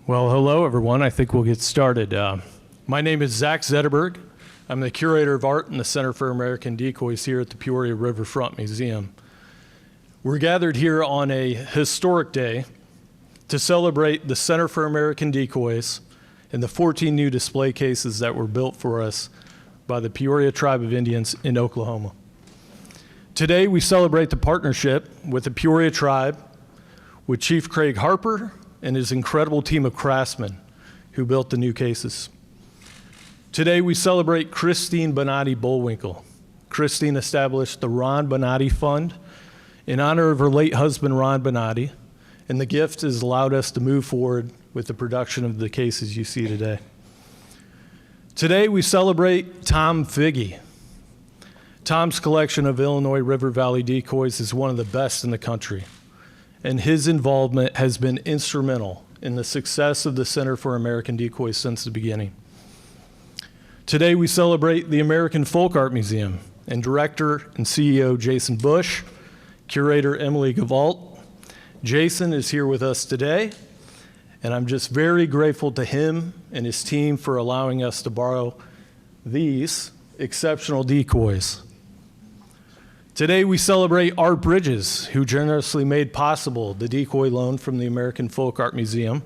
Well, hello, everyone. I think we'll get started. My name is Zach Zetterberg. I'm the Curator of Art in the Center for American Decoys here at the Peoria Riverfront Museum. We're gathered here on a historic day to celebrate the Center for American Decoys and the 14 new display cases that were built for us by the Peoria Tribe of Indians in Oklahoma. Today, we celebrate the partnership with the Peoria Tribe, with Chief Craig Harper and his incredible team of craftsmen who built the new cases. Today, we celebrate Christine Bonatti Bullwinkle. Christine established the Ron Bonatti Fund in honor of her late husband, Ron Bonatti, and the gift has allowed us to move forward with the production of the cases you see today. Today, we celebrate Tom Figge. Tom's collection of Illinois River Valley decoys is one of the best in the country, and his involvement has been instrumental in the success of the Center for American Decoys since the beginning. Today, we celebrate the American Folk Art Museum and Director and CEO Jason Busch, Curator Emily Gavault. Jason is here with us today, and I'm just very grateful to him and his team for allowing us to borrow these exceptional decoys. Today, we celebrate Art Bridges, who generously made possible the decoy loan from the American Folk Art Museum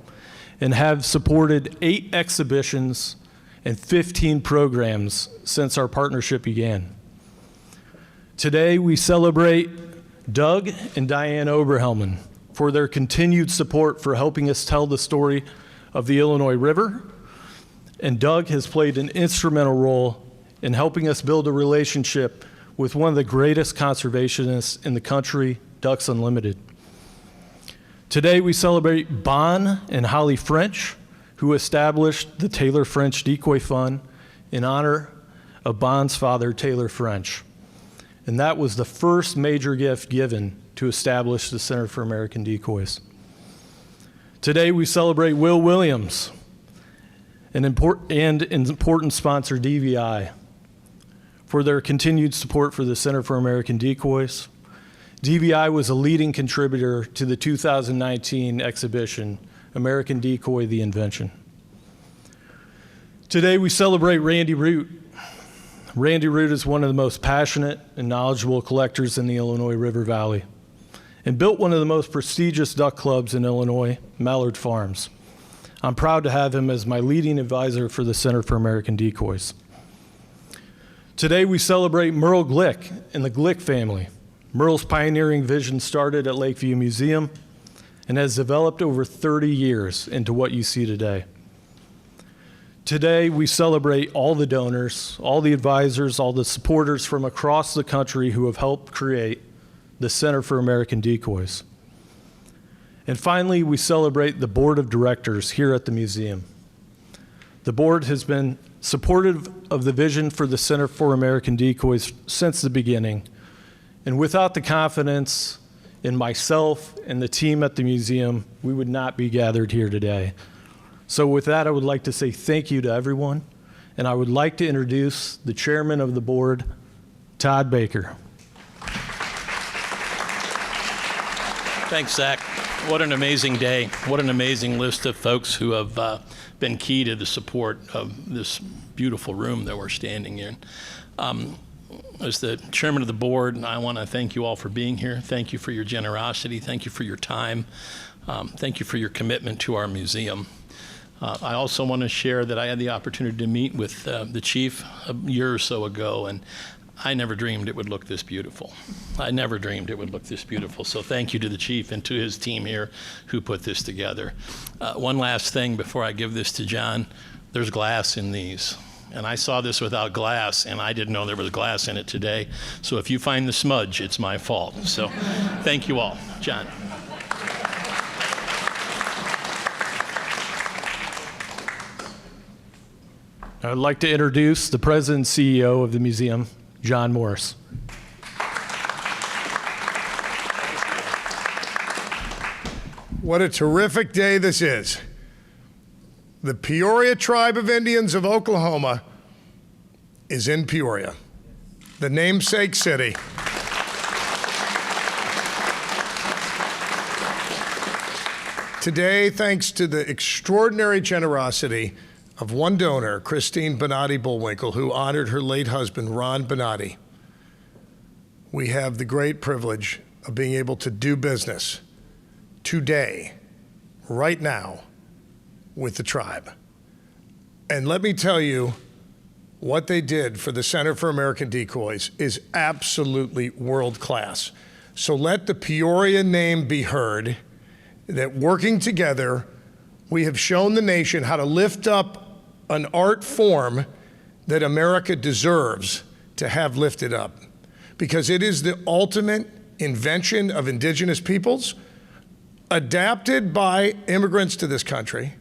and have supported 8 exhibitions and 15 programs since our partnership began. Today, we celebrate Doug and Diane Oberhelman for their continued support for helping us tell the story of the Illinois River, and Doug has played an instrumental role in helping us build a relationship with one of the greatest conservationists in the country, Ducks Unlimited. Today, we celebrate Bon and Holly French, who established the Taylor French Decoy Fund in honor of Bon's father, Taylor French. And that was the first major gift given to establish the Center for American Decoys. Today, we celebrate Will Williams, an important sponsor, DVI, for their continued support for the Center for American Decoys. DVI was a leading contributor to the 2019 exhibition, American Decoy, The Invention. Today, we celebrate Randy Root. Randy Root is one of the most passionate and knowledgeable collectors in the Illinois River Valley and built one of the most prestigious duck clubs in Illinois, Mallard Farms. I'm proud to have him as my leading advisor for the Center for American Decoys. Today, we celebrate Merle Glick and the Glick family. Merle's pioneering vision started at Lakeview Museum and has developed over 30 years into what you see today. Today, we celebrate all the donors, all the advisors, all the supporters from across the country who have helped create the Center for American Decoys. And finally, we celebrate the board of directors here at the museum. The board has been supportive of the vision for the Center for American Decoys since the beginning. And without the confidence in myself and the team at the museum, we would not be gathered here today. So with that, I would like to say thank you to everyone. And I would like to introduce the chairman of the board, Todd Baker. Thanks, Zach. What an amazing day. What an amazing list of folks who have been key to the support of this beautiful room that we're standing in. As the chairman of the board, I want to thank you all for being here. Thank you for your generosity. Thank you for your time. Thank you for your commitment to our museum. I also want to share that I had the opportunity to meet with the chief a year or so ago, and I never dreamed it would look this beautiful. I never dreamed it would look this beautiful. So thank you to the chief and to his team here who put this together. One last thing before I give this to John. There's glass in these. And I saw this without glass, and I didn't know there was glass in it today. So if you find the smudge, it's my fault. So thank you all. John. I'd like to introduce the president and CEO of the museum, John Morris. What a terrific day this is. The Peoria Tribe of Indians of Oklahoma is in Peoria, the namesake city. Today, thanks to the extraordinary generosity of one donor, Christine Bonatti Bullwinkle, who honored her late husband, Ron Bonatti, we have the great privilege of being able to do business today, right now, with the tribe. And let me tell you, what they did for the Center for American Decoys is absolutely world class. So let the Peoria name be heard, that working together, we have shown the nation how to lift up an art form that America deserves to have lifted up. Because it is the ultimate invention of indigenous peoples, adapted by immigrants to this country,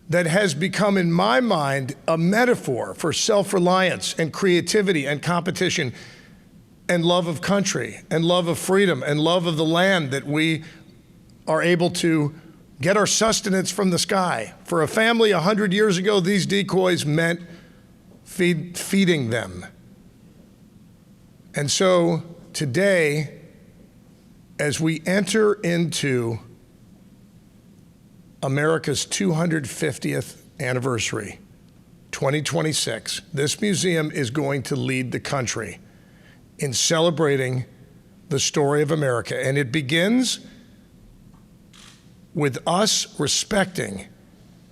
that has become, in my mind, a metaphor for self-reliance and creativity and competition and love of country and love of freedom and love of the land, that we are able to get our sustenance from the sky. For a family 100 years ago, these decoys meant feeding them. And so today, as we enter into America's 250th anniversary, 2026, this museum is going to lead the country in celebrating the story of America. And it begins with us respecting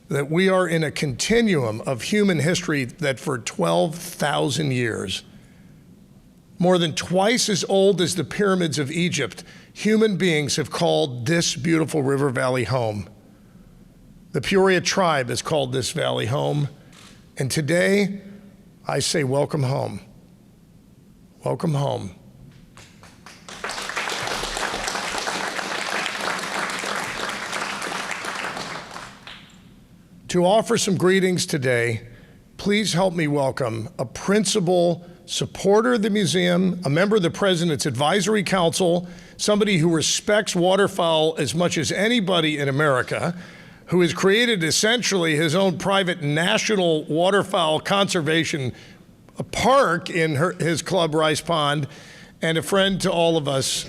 that we are in a continuum of human history that for 12,000 years, more than twice as old as the pyramids of Egypt, human beings have called this beautiful river valley home. The Peoria Tribe has called this valley home. And today, I say welcome home. Welcome home. To offer some greetings today, please help me welcome a principal supporter of the museum, a member of the President's Advisory Council, somebody who respects waterfowl as much as anybody in America, who has created essentially his own private national waterfowl conservation park in his club, Rice Pond, and a friend to all of us,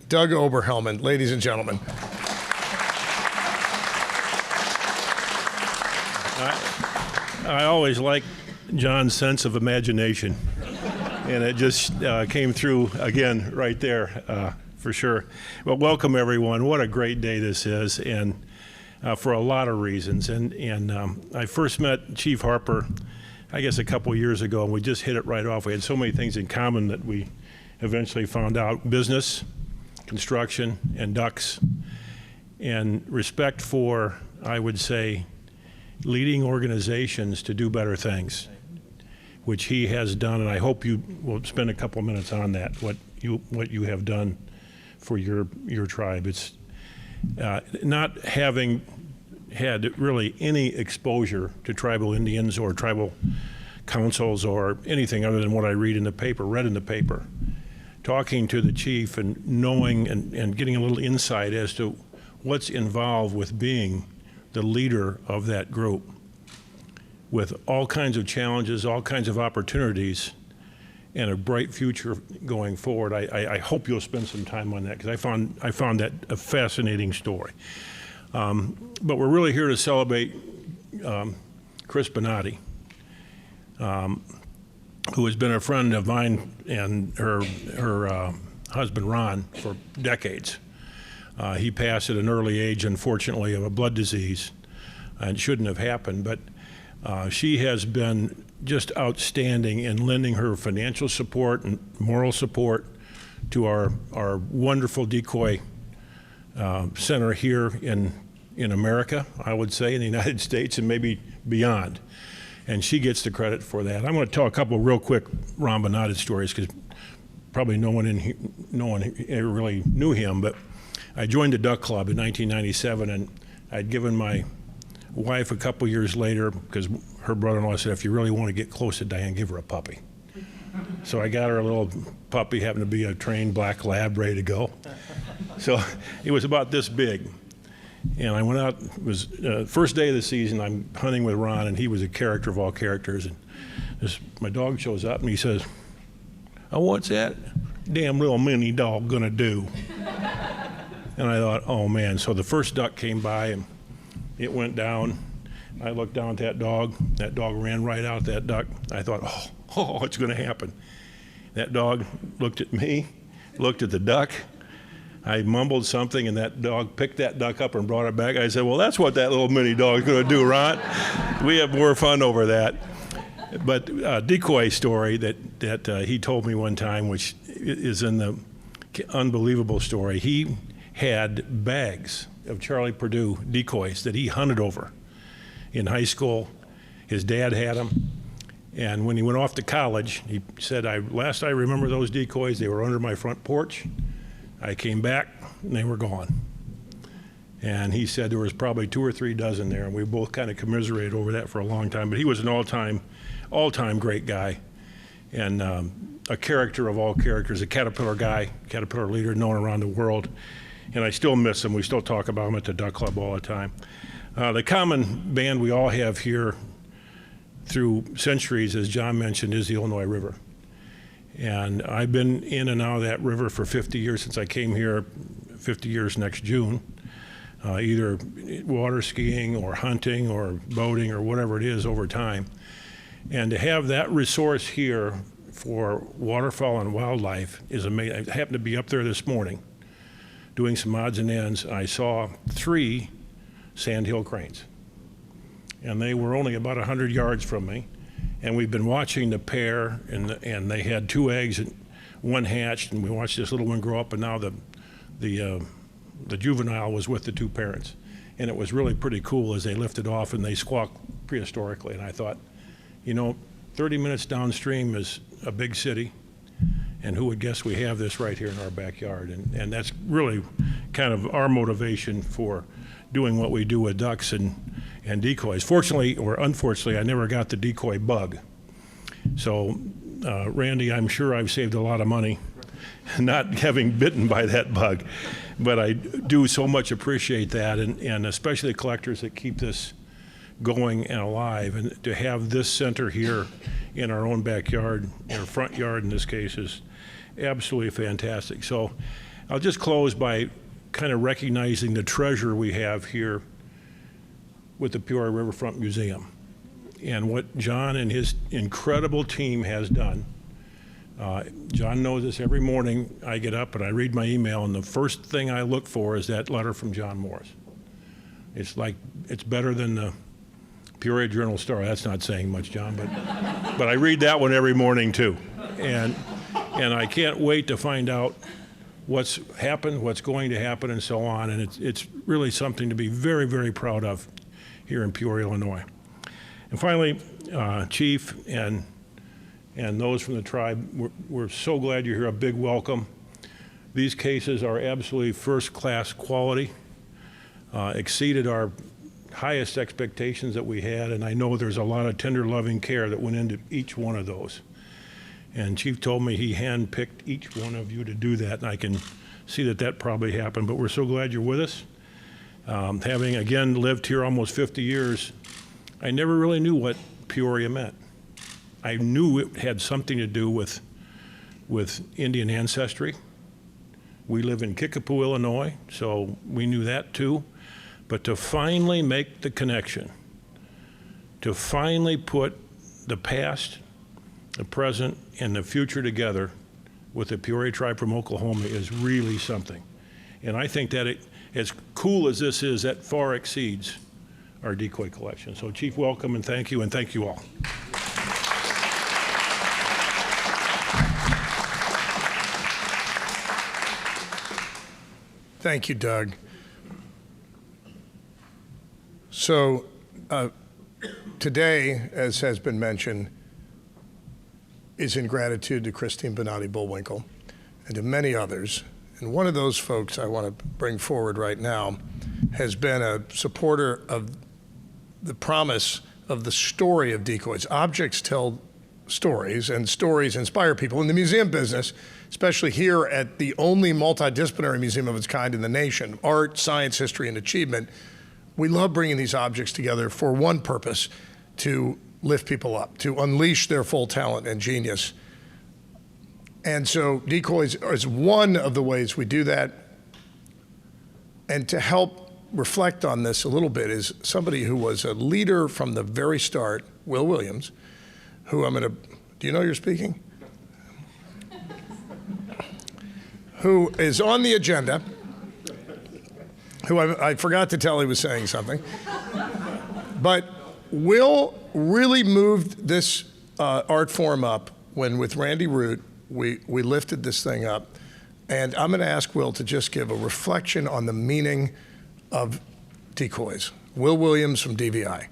Doug Oberhelman, ladies and gentlemen. I always like John's sense of imagination, and it just came through again right there, for sure. Well, welcome everyone. What a great day this is, and for a lot of reasons. And I first met Chief Harper, I guess a couple years ago, and we just hit it right off. We had so many things in common that we eventually found out: business, construction, and ducks, and respect for, I would say, leading organizations to do better things, which he has done, and I hope you will spend a couple of minutes on that, what you have done for your tribe. It's not having had really any exposure to tribal Indians or tribal councils or anything other than what I read in the paper, talking to the chief and knowing and getting a little insight as to what's involved with being the leader of that group, with all kinds of challenges, all kinds of opportunities, and a bright future going forward. I hope you'll spend some time on that, because I found that a fascinating story. But we're really here to celebrate Chris Bonatti, who has been a friend of mine and her husband Ron for decades. He passed at an early age, unfortunately, of a blood disease, and shouldn't have happened, but she has been just outstanding in lending her financial support and moral support to our wonderful decoy center here in America, I would say, in the United States and maybe beyond. And she gets the credit for that. I'm going to tell a couple real quick Ron Bonatti stories, because probably no one ever really knew him, but I joined the Duck Club in 1997, and I'd given my wife a couple years later, because her brother-in-law said, if you really want to get close to Diane, give her a puppy. So I got her a little puppy, happened to be a trained black lab ready to go. So it was about this big. And I went out, it was first day of the season, I'm hunting with Ron, and he was a character of all characters. And my dog shows up and he says, oh, what's that damn little mini dog gonna do? And I thought, oh man. So the first duck came by and it went down. I looked down at that dog. That dog ran right out that duck. I thought, oh, it's going to happen. That dog looked at me, looked at the duck. I mumbled something, and that dog picked that duck up and brought it back. I said, well, that's what that little mini dog's going to do, Ron. We have more fun over that. But a decoy story that he told me one time, which is in the unbelievable story. He had bags of Charlie Purdue decoys that he hunted over in high school. His dad had them. And when he went off to college, he said, last I remember those decoys, they were under my front porch. I came back, and they were gone. And he said there was probably 2 or 3 dozen there, and we both kind of commiserated over that for a long time. But he was an all-time great guy, and a character of all characters, a Caterpillar guy, Caterpillar leader known around the world. And I still miss him. We still talk about him at the Duck Club all the time. The common band we all have here through centuries, as John mentioned, is the Illinois River. And I've been in and out of that river for 50 years since I came here, 50 years next June, either water skiing or hunting or boating or whatever it is over time. And to have that resource here for waterfowl and wildlife is amazing. I happened to be up there this morning doing some odds and ends. I saw 3 sandhill cranes. And they were only about 100 yards from me. And we've been watching the pair, and they had 2 eggs, and 1 hatched, and we watched this little one grow up, and now the juvenile was with the 2 parents. And it was really pretty cool as they lifted off and they squawked prehistorically. And I thought, 30 minutes downstream is a big city, and who would guess we have this right here in our backyard? And that's really kind of our motivation for doing what we do with ducks and decoys. Fortunately or unfortunately, I never got the decoy bug. So, Randy, I'm sure I've saved a lot of money not having bitten by that bug. But I do so much appreciate that, and especially the collectors that keep this going and alive. And to have this center here in our own backyard, in our front yard in this case, is absolutely fantastic. So I'll just close by kind of recognizing the treasure we have here with the Peoria Riverfront Museum and what John and his incredible team has done. John knows this. Every morning I get up and I read my email, and the first thing I look for is that letter from John Morris. It's better than the Peoria Journal-Star. That's not saying much, John, but I read that one every morning too. And I can't wait to find out what's happened, what's going to happen, and so on. And it's really something to be very, very proud of here in Peoria, Illinois. And finally, Chief and those from the tribe, we're so glad you're here. A big welcome. These cases are absolutely first-class quality, exceeded our highest expectations that we had, and I know there's a lot of tender, loving care that went into each one of those. And Chief told me he handpicked each one of you to do that, and I can see that probably happened. But we're so glad you're with us. Having, again, lived here almost 50 years, I never really knew what Peoria meant. I knew it had something to do with Indian ancestry. We live in Kickapoo, Illinois, so we knew that too. But to finally make the connection, to finally put the past, the present, and the future together with the Peoria Tribe from Oklahoma is really something. And I think that as cool as this is, that far exceeds our decoy collection. So Chief, welcome and thank you all. Thank you, Doug. So today, as has been mentioned, is in gratitude to Christine Bonatti Bullwinkle and to many others. And one of those folks I want to bring forward right now has been a supporter of the promise of the story of decoys. Objects tell stories, and stories inspire people. In the museum business, especially here at the only multidisciplinary museum of its kind in the nation, art, science, history, and achievement, we love bringing these objects together for one purpose: to lift people up, to unleash their full talent and genius. And so decoys is one of the ways we do that. And to help reflect on this a little bit is somebody who was a leader from the very start, Will Williams, who I'm going to, do you know you're speaking? Who is on the agenda, who I forgot to tell he was saying something. But Will really moved this art form up when, with Randy Root, we lifted this thing up. And I'm going to ask Will to just give a reflection on the meaning of decoys. Will Williams from DVI.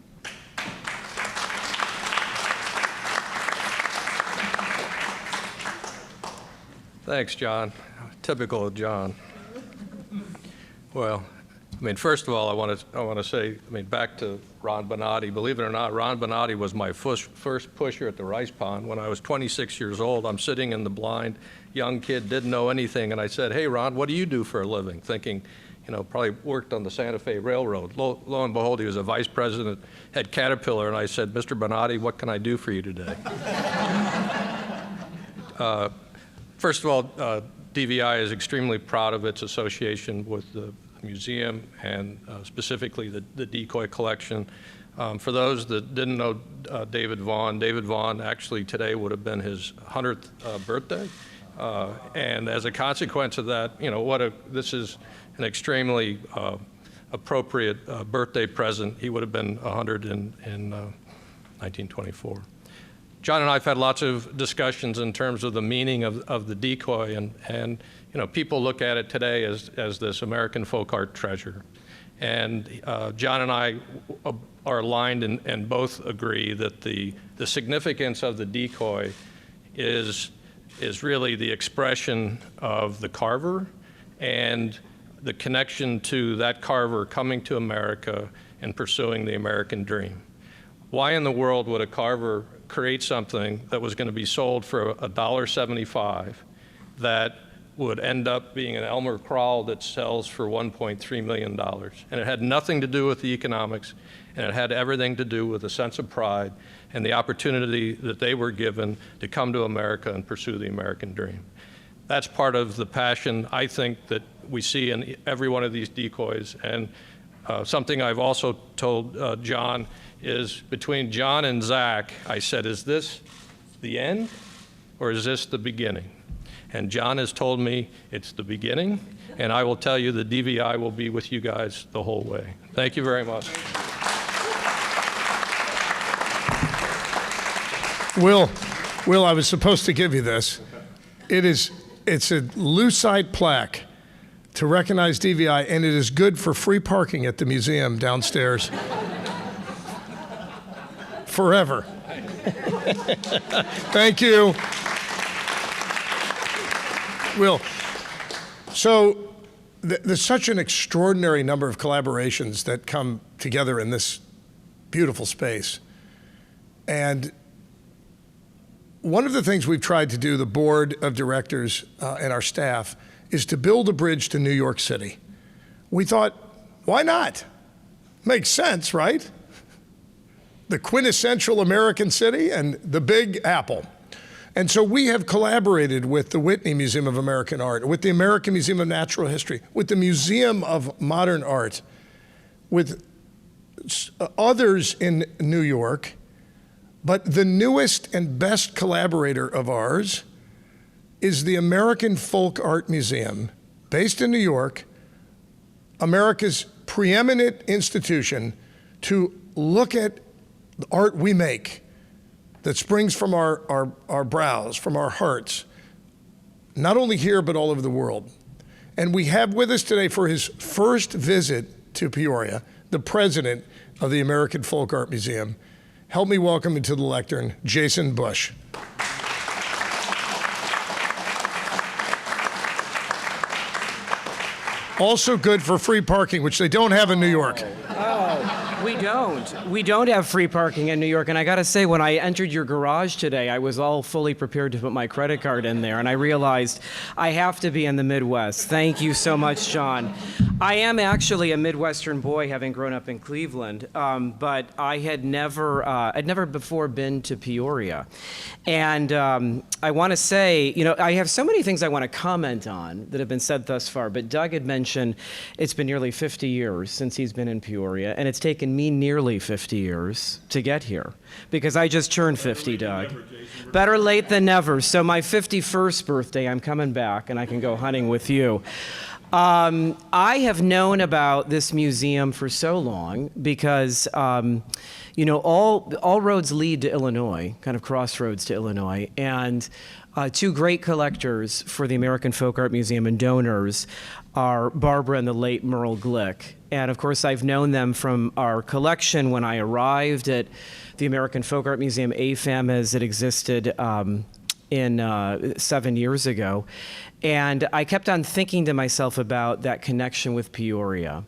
Thanks, John. Typical of John. Well, I mean, first of all, I want to say, I mean, back to Ron Bonatti. Believe it or not, Ron Bonatti was my first pusher at the rice pond. When I was 26 years old, I'm sitting in the blind, young kid, didn't know anything, and I said, "Hey, Ron, what do you do for a living?" Thinking, you know, probably worked on the Santa Fe Railroad. Lo and behold, he was a vice president at Caterpillar, and I said, "Mr. Bonatti, what can I do for you today?" First of all, DVI is extremely proud of its association with the museum and specifically the decoy collection. For those that didn't know David Vaughn actually today would have been his 100th birthday. And as a consequence of that, you know, this is an extremely appropriate birthday present. He would have been 100 in 1924. John and I have had lots of discussions in terms of the meaning of the decoy, and you know, people look at it today as this American folk art treasure. And John and I are aligned and both agree that the significance of the decoy is really the expression of the carver and the connection to that carver coming to America and pursuing the American dream. Why in the world would a carver create something that was going to be sold for $1.75 that would end up being an Elmer Crowell that sells for $1.3 million? And it had nothing to do with the economics, and it had everything to do with a sense of pride and the opportunity that they were given to come to America and pursue the American dream. That's part of the passion, I think, that we see in every one of these decoys. And something I've also told John is, between John and Zach, I said, is this the end or is this the beginning? And John has told me it's the beginning, and I will tell you the DVI will be with you guys the whole way. Thank you very much. Will, I was supposed to give you this. It's a lucite plaque to recognize DVI, and it is good for free parking at the museum downstairs. Forever. Thank you. Will, so there's such an extraordinary number of collaborations that come together in this beautiful space. And one of the things we've tried to do, the board of directors and our staff, is to build a bridge to New York City. We thought, why not? Makes sense, right? The quintessential American city and the Big Apple. And so we have collaborated with the Whitney Museum of American Art, with the American Museum of Natural History, with the Museum of Modern Art, with others in New York. But the newest and best collaborator of ours is the American Folk Art Museum, based in New York, America's preeminent institution to look at the art we make that springs from our brows, from our hearts, not only here, but all over the world. And we have with us today, for his first visit to Peoria, the president of the American Folk Art Museum. Help me welcome into the lectern, Jason Busch. Also good for free parking, which they don't have in New York. We don't. We don't have free parking in New York. And I got to say, when I entered your garage today, I was all fully prepared to put my credit card in there. And I realized I have to be in the Midwest. Thank you so much, John. I am actually a Midwestern boy, having grown up in Cleveland. But I had never before been to Peoria. And I want to say, I have so many things I want to comment on that have been said thus far. But Doug had mentioned it's been nearly 50 years since he's been in Peoria. And it's taken me nearly 50 years to get here because I just turned 50, Doug. Better late than never. So my 51st birthday, I'm coming back and I can go hunting with you. I have known about this museum for so long because, all roads lead to Illinois, kind of crossroads to Illinois, and two great collectors for the American Folk Art Museum and donors are Barbara and the late Merle Glick. And of course, I've known them from our collection when I arrived at the American Folk Art Museum, AFAM, as it existed 7 years ago. And I kept on thinking to myself about that connection with Peoria.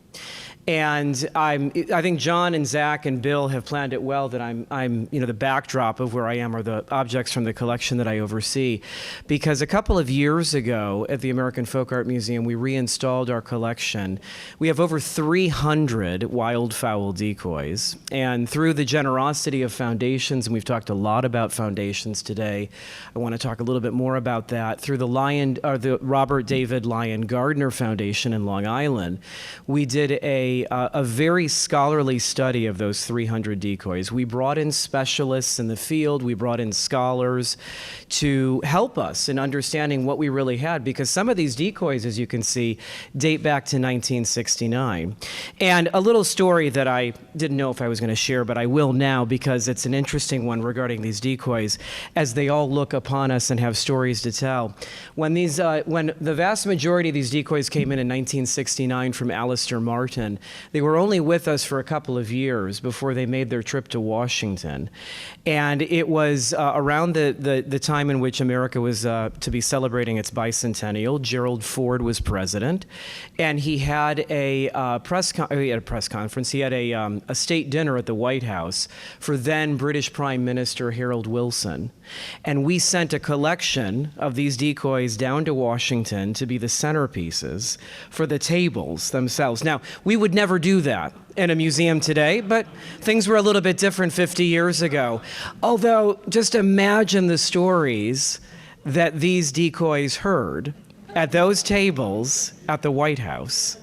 And I think John and Zach and Bill have planned it well that I'm the backdrop of where I am are the objects from the collection that I oversee. Because a couple of years ago at the American Folk Art Museum, we reinstalled our collection. We have over 300 wildfowl decoys. And through the generosity of foundations, and we've talked a lot about foundations today, I want to talk a little bit more about that. Through the Robert David Lyon Gardner Foundation in Long Island, we did a very scholarly study of those 300 decoys. We brought in specialists in the field, we brought in scholars to help us in understanding what we really had, because some of these decoys, as you can see, date back to 1969. And a little story that I didn't know if I was going to share, but I will now because it's an interesting one regarding these decoys, as they all look upon us and have stories to tell. When the vast majority of these decoys came in 1969 from Alistair Martin, they were only with us for a couple of years before they made their trip to Washington. And it was around the time in which America was to be celebrating its bicentennial. Gerald Ford was president, and he had a press conference. He had a state dinner at the White House for then British Prime Minister Harold Wilson. And we sent a collection of these decoys down to Washington to be the centerpieces for the tables themselves. Now, we would never do that in a museum today, but things were a little bit different 50 years ago. Although, just imagine the stories that these decoys heard at those tables at the White House.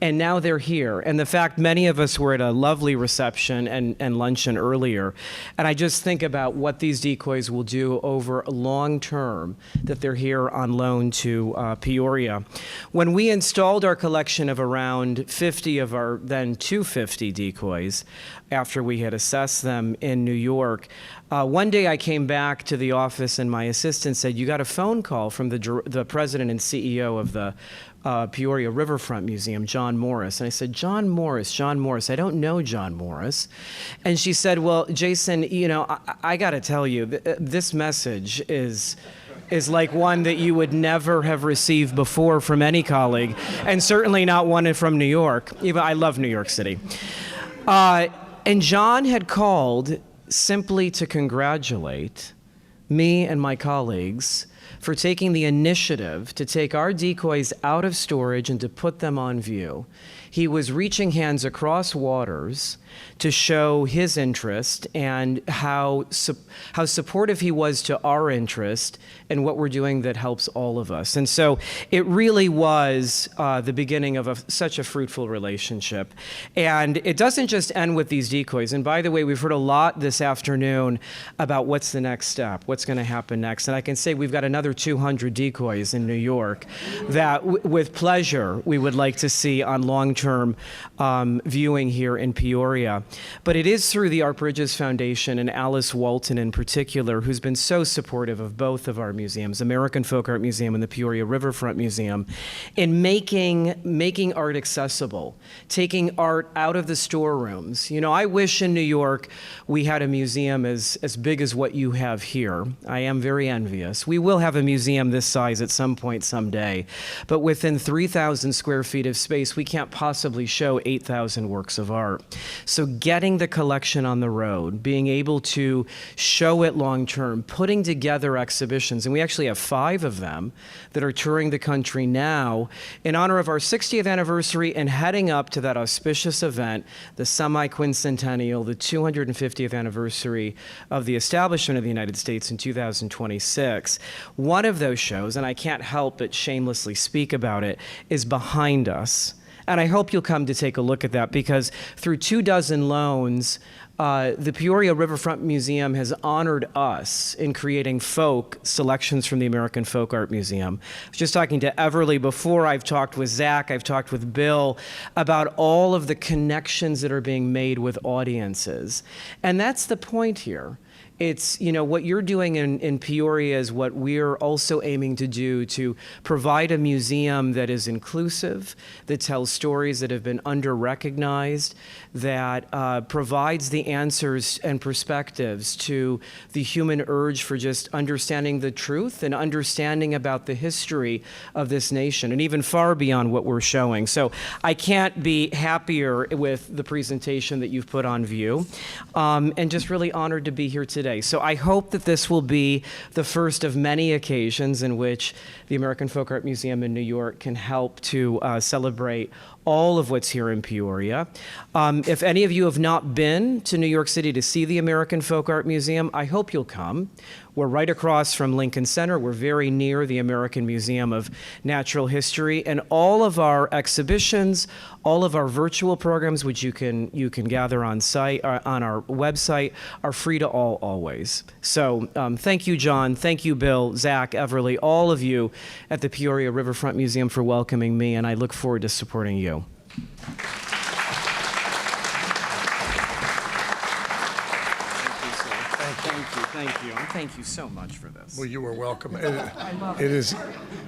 And now they're here. And the fact many of us were at a lovely reception and luncheon earlier. And I just think about what these decoys will do over long term, that they're here on loan to Peoria. When we installed our collection of around 50 of our then 250 decoys, after we had assessed them in New York, one day I came back to the office and my assistant said, "You got a phone call from the president and CEO of the Peoria Riverfront Museum, John Morris." And I said, John Morris, I don't know John Morris. And she said, "Well, Jason, I got to tell you, this message is like one that you would never have received before from any colleague, and certainly not one from New York. Even I love New York City." And John had called simply to congratulate me and my colleagues for taking the initiative to take our decoys out of storage and to put them on view. He was reaching hands across waters to show his interest and how supportive he was to our interest and what we're doing that helps all of us. And so it really was the beginning of such a fruitful relationship. And it doesn't just end with these decoys. And by the way, we've heard a lot this afternoon about what's the next step, what's going to happen next. And I can say we've got another 200 decoys in New York that with pleasure we would like to see on long-term viewing here in Peoria. But it is through the Art Bridges Foundation and Alice Walton in particular, who's been so supportive of both of our museums, American Folk Art Museum and the Peoria Riverfront Museum, in making art accessible, taking art out of the storerooms. I wish in New York we had a museum as big as what you have here. I am very envious. We will have a museum this size at some point someday, but within 3,000 square feet of space, we can't possibly possibly show 8,000 works of art. So getting the collection on the road, being able to show it long term, putting together exhibitions, and we actually have 5 of them that are touring the country now in honor of our 60th anniversary and heading up to that auspicious event, the semi-quincentennial, the 250th anniversary of the establishment of the United States in 2026. One of those shows, and I can't help but shamelessly speak about it, is behind us. And I hope you'll come to take a look at that, because through 24 loans, the Peoria Riverfront Museum has honored us in creating folk selections from the American Folk Art Museum. I was just talking to Everly before. I've talked with Zach, I've talked with Bill about all of the connections that are being made with audiences. And that's the point here. It's, what you're doing in Peoria is what we're also aiming to do, to provide a museum that is inclusive, that tells stories that have been under-recognized, that provides the answers and perspectives to the human urge for just understanding the truth and understanding about the history of this nation, and even far beyond what we're showing. So I can't be happier with the presentation that you've put on view, and just really honored to be here today. So I hope that this will be the first of many occasions in which the American Folk Art Museum in New York can help to celebrate all of what's here in Peoria. If any of you have not been to New York City to see the American Folk Art Museum, I hope you'll come. We're right across from Lincoln Center. We're very near the American Museum of Natural History, and all of our exhibitions, all of our virtual programs, which you can gather on site on our website, are free to all always. So thank you, John. Thank you, Bill, Zach, Everly, all of you at the Peoria Riverfront Museum for welcoming me, and I look forward to supporting you. Thank you. Thank you so much for this. Well, you were welcome. I love It is.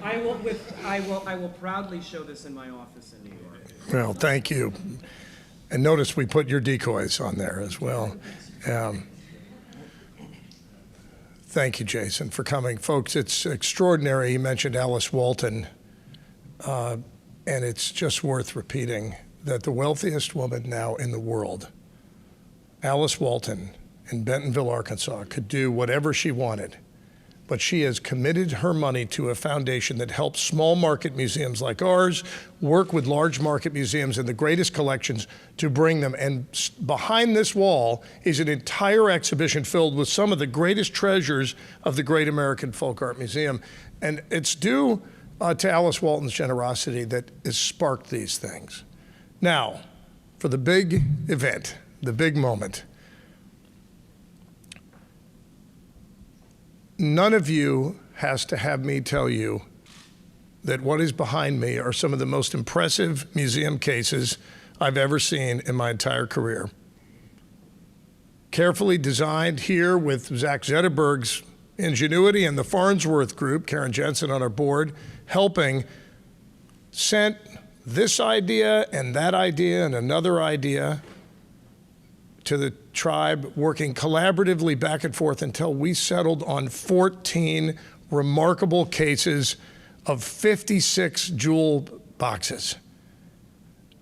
I will proudly show this in my office in New York. Well, thank you. And notice we put your decoys on there as well. Thank you, Jason, for coming. Folks, it's extraordinary. He mentioned Alice Walton, and it's just worth repeating that the wealthiest woman now in the world, Alice Walton, in Bentonville, Arkansas, could do whatever she wanted, but she has committed her money to a foundation that helps small market museums like ours work with large market museums and the greatest collections to bring them. And behind this wall is an entire exhibition filled with some of the greatest treasures of the great American Folk Art Museum. And it's due to Alice Walton's generosity that has sparked these things. Now, for the big event, the big moment, none of you has to have me tell you that what is behind me are some of the most impressive museum cases I've ever seen in my entire career. Carefully designed here with Zach Zetterberg's ingenuity and the Farnsworth Group, Karen Jensen on our board, helping, sent this idea and that idea and another idea to the tribe, working collaboratively back and forth until we settled on 14 remarkable cases of 56 jewel boxes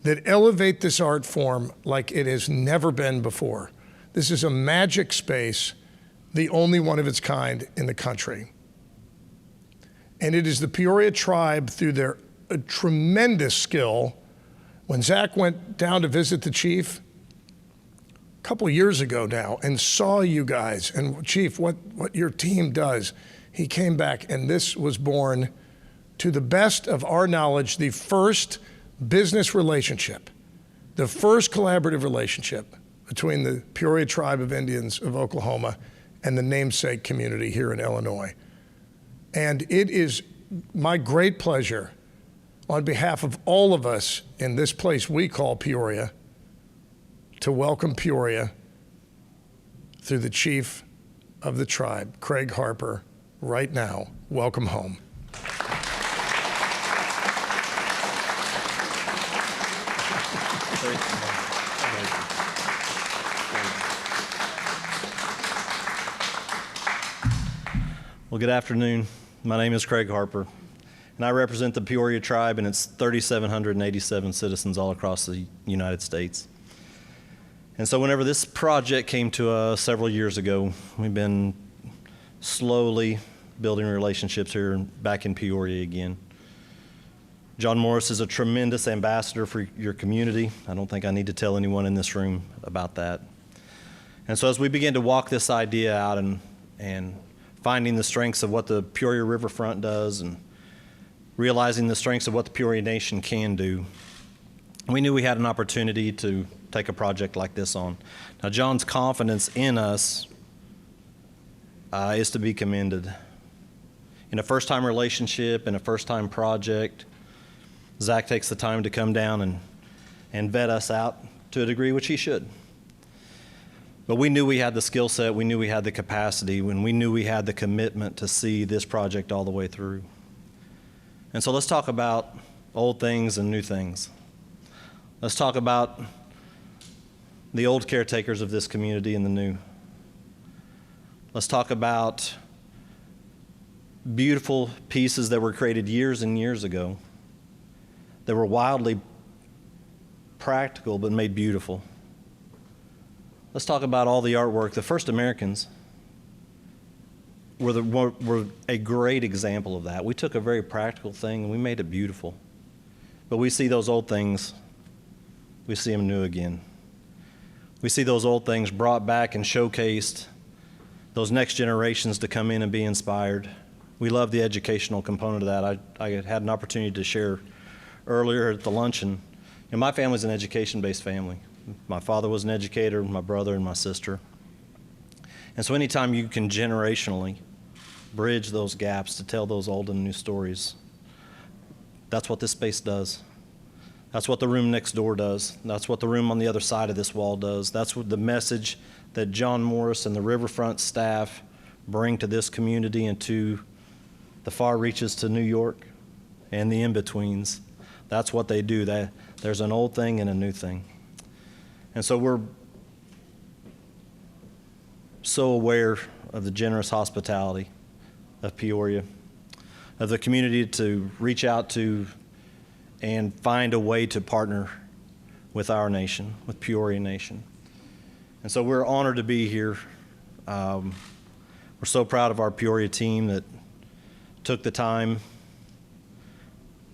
that elevate this art form like it has never been before. This is a magic space, the only one of its kind in the country. And it is the Peoria Tribe, through their tremendous skill. When Zach went down to visit the chief a couple of years ago now and saw you guys and Chief, what your team does, he came back, and this was born, to the best of our knowledge, the first business relationship, the first collaborative relationship between the Peoria Tribe of Indians of Oklahoma and the namesake community here in Illinois. And it is my great pleasure, on behalf of all of us in this place we call Peoria, to welcome Peoria through the Chief of the Tribe, Craig Harper, right now. Welcome home. Well, good afternoon. My name is Craig Harper, and I represent the Peoria Tribe and its 3,787 citizens all across the United States. And so whenever this project came to us several years ago, we've been slowly building relationships here back in Peoria again. John Morris is a tremendous ambassador for your community. I don't think I need to tell anyone in this room about that. And so as we began to walk this idea out and finding the strengths of what the Peoria Riverfront does and realizing the strengths of what the Peoria Nation can do, we knew we had an opportunity to take a project like this on. Now, John's confidence in us is to be commended. In a first-time relationship, in a first-time project, Zach takes the time to come down and vet us out to a degree, which he should. But we knew we had the skill set, we knew we had the capacity, and we knew we had the commitment to see this project all the way through. And so let's talk about old things and new things. Let's talk about the old caretakers of this community and the new. Let's talk about beautiful pieces that were created years and years ago that were wildly practical but made beautiful. Let's talk about all the artwork. The first Americans were a great example of that. We took a very practical thing and we made it beautiful. But we see those old things, we see them new again. We see those old things brought back and showcased, those next generations to come in and be inspired. We love the educational component of that. I had an opportunity to share earlier at the luncheon. My family's an education-based family. My father was an educator, my brother and my sister. And so anytime you can generationally bridge those gaps to tell those old and new stories, that's what this space does. That's what the room next door does. That's what the room on the other side of this wall does. That's what the message that John Morris and the Riverfront staff bring to this community and to the far reaches to New York and the in-betweens. That's what they do. There's an old thing and a new thing. And so we're so aware of the generous hospitality of Peoria, of the community to reach out to and find a way to partner with our nation, with Peoria Nation. And so we're honored to be here. We're so proud of our Peoria team that took the time,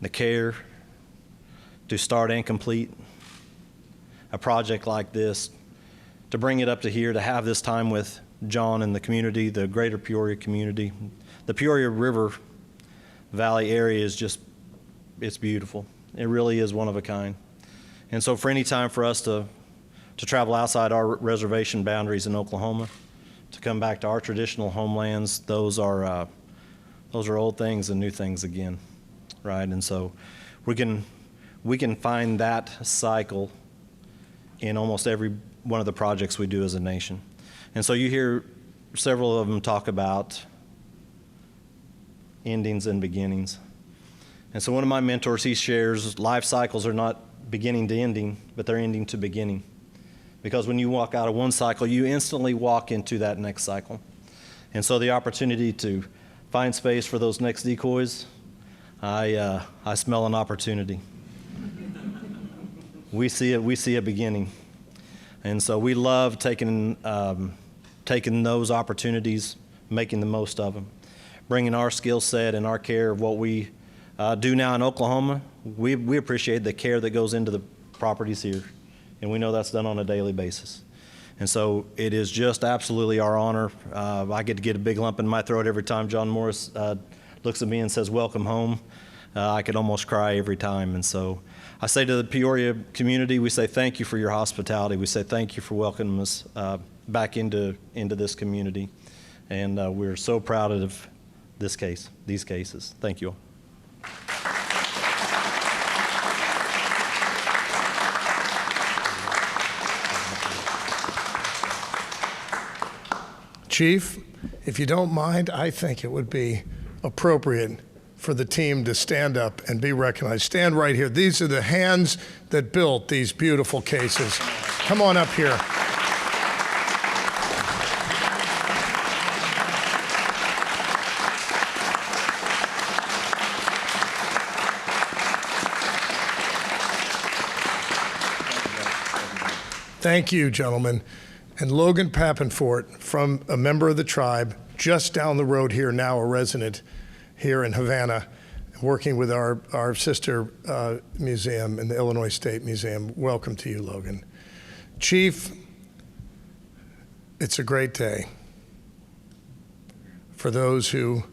the care to start and complete a project like this, to bring it up to here, to have this time with John and the community, the greater Peoria community. The Peoria River Valley area is just, it's beautiful. It really is one of a kind. And so for any time for us to travel outside our reservation boundaries in Oklahoma, to come back to our traditional homelands, those are old things and new things again, right? And so we can find that cycle in almost every one of the projects we do as a nation. And so you hear several of them talk about endings and beginnings. And so one of my mentors, he shares life cycles are not beginning to ending, but they're ending to beginning. Because when you walk out of one cycle, you instantly walk into that next cycle. And so the opportunity to find space for those next decoys, I smell an opportunity. We see a beginning. And so we love taking those opportunities, making the most of them, bringing our skill set and our care of what we do now in Oklahoma. We appreciate the care that goes into the properties here, and we know that's done on a daily basis. And so it is just absolutely our honor. I get to get a big lump in my throat every time John Morris looks at me and says, "Welcome home." I could almost cry every time. And so I say to the Peoria community, we say thank you for your hospitality. We say thank you for welcoming us back into this community. And we're so proud of these cases. Thank you all. Chief, if you don't mind, I think it would be appropriate for the team to stand up and be recognized. Stand right here. These are the hands that built these beautiful cases. Come on up here. Thank you, gentlemen. And Logan Pappenfort, from a member of the tribe, just down the road here, now a resident here in Havana, working with our sister museum in the Illinois State Museum. Welcome to you, Logan. Chief, it's a great day for those who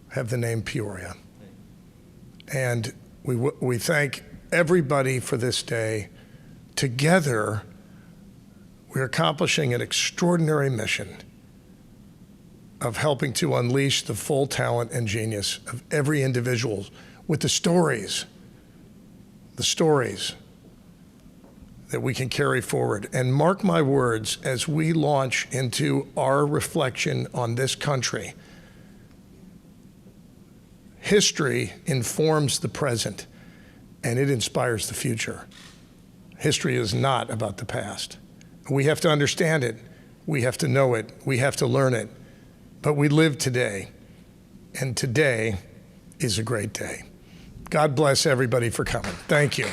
have the name Peoria. And we thank everybody for this day. Together, we're accomplishing an extraordinary mission of helping to unleash the full talent and genius of every individual with the stories that we can carry forward. And mark my words, as we launch into our reflection on this country, history informs the present and it inspires the future. History is not about the past. We have to understand it. We have to know it. We have to learn it. But we live today, and today is a great day. God bless everybody for coming. Thank you.